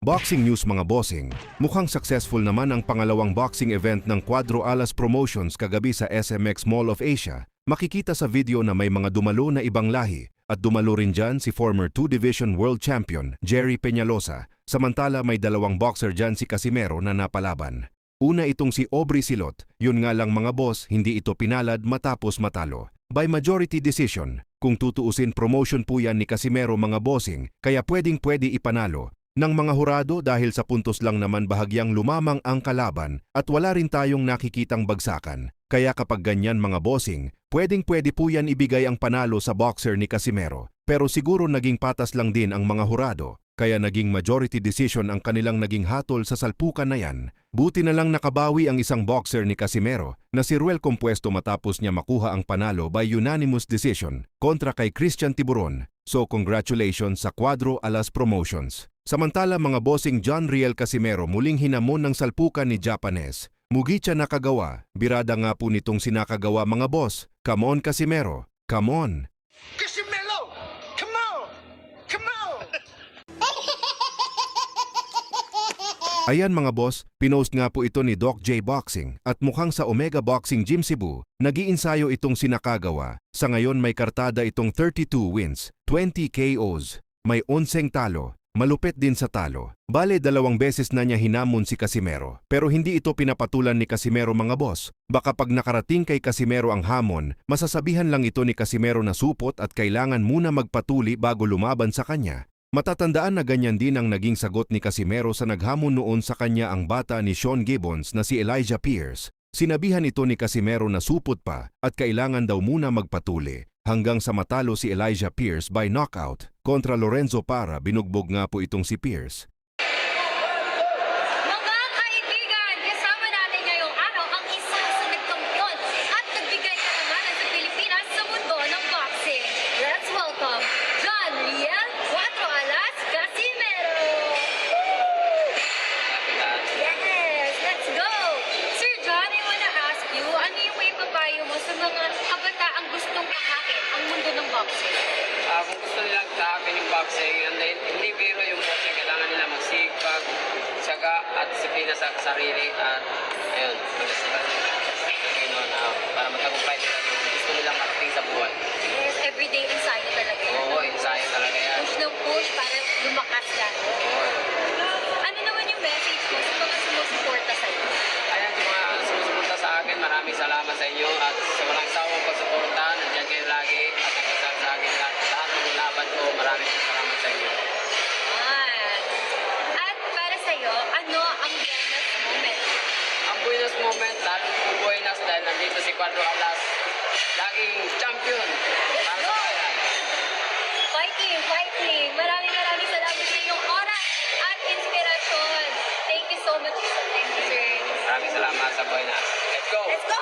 Boxing news mga bossing, mukhang successful naman ang pangalawang boxing event ng Cuadro Alas Promotions kagabi sa SMX Mall of Asia. Makikita sa video na may mga dumalo na ibang lahi at dumalo rin dyan si former 2-division world champion Jerry Peñalosa, samantala may dalawang boxer dyan si Casimero na napalaban. Una itong si Aubrey Silot, yun nga lang mga boss, hindi ito pinalad matapos matalo. By majority decision, kung tutuusin promotion po yan ni Casimero mga bossing, kaya pwedeng-pwede ipanalo ng mga hurado dahil sa puntos lang naman bahagyang lumamang ang kalaban at wala rin tayong nakikitang bagsakan. Kaya kapag ganyan mga bossing, pwedeng-pwede po yan ibigay ang panalo sa boxer ni Casimero. Pero siguro naging patas lang din ang mga hurado, kaya naging majority decision ang kanilang naging hatol sa salpukan na yan. Buti na lang nakabawi ang isang boxer ni Casimero na si Ruel Compuesto matapos niya makuha ang panalo by unanimous decision kontra kay Christian Tiburon. So congratulations sa Cuadro Alas Promotions. Samantala mga bossing John Riel Casimero muling hinamon ng salpukan ni Japanes. Mugicha Nakagawa, birada nga po nitong sinakagawa mga boss. Come on Casimero, come on! Casimero! Come on! Come on! Ayan mga boss, pinost nga po ito ni Doc J Boxing at mukhang sa Omega Boxing Gym Cebu, nag-iinsayo itong sinakagawa. Sa ngayon may kartada itong 32 wins, 20 KOs, may 11 talo. Malupit din sa talo. Bale 2 beses na niya hinamon si Casimero. Pero hindi ito pinapatulan ni Casimero mga boss. Baka pag nakarating kay Casimero ang hamon, masasabihan lang ito ni Casimero na supot at kailangan muna magpatuli bago lumaban sa kanya. Matatandaan na ganyan din ang naging sagot ni Casimero sa naghamon noon sa kanya ang bata ni Sean Gibbons na si Elijah Pierce. Sinabihan ito ni Casimero na supot pa at kailangan daw muna magpatuli. Hanggang sa matalo si Elijah Pierce by knockout kontra Lorenzo Parra, binugbog nga po itong si Pierce. Mga kaibigan, kasama natin ngayong araw ang isa sa nagkampiyon at nagbigay karangalan sa Pilipinas sa mundo ng boxing. Let's welcome John Riel Cuatro Alas Casimero! Yes, let's go! Sir John, I wanna ask you, ano yung may papayo mo sa mga kabataang gustong pahakit ang mundo ng boxing? Kung gusto nilang tahakin yung boxing, hindi biro yung boxing, kailangan nila magsipag, syaga at disiplina sa sarili at ayun, para matagumpay nila yung gusto nilang marating sa buhay. Yes, everyday ensayo talaga yan. Oo, ensayo talaga yan. Push ng push para lumakas ka. Ano naman yung message mo sa mga sumusuporta sa'yo? Ayan, yung mga sumusuporta sa akin, maraming salamat sa inyo at sa walang sawang pagsuporta, nandiyan kayo lagi at nagkasal sa akin lahat ng laban ko, maraming salamat sa inyo. At para sa'yo, ano ang buenas moment? Ang buenas moment, lalong po buenas dahil nandito si Cuadro Alas, laging champion para sa bayan. Fighting, fighting! Maraming salamat sa inyong oras at inspirasyon. Thank you so much. Thank you, sir. Maraming salamat sa buenas. Let's go! Let's go!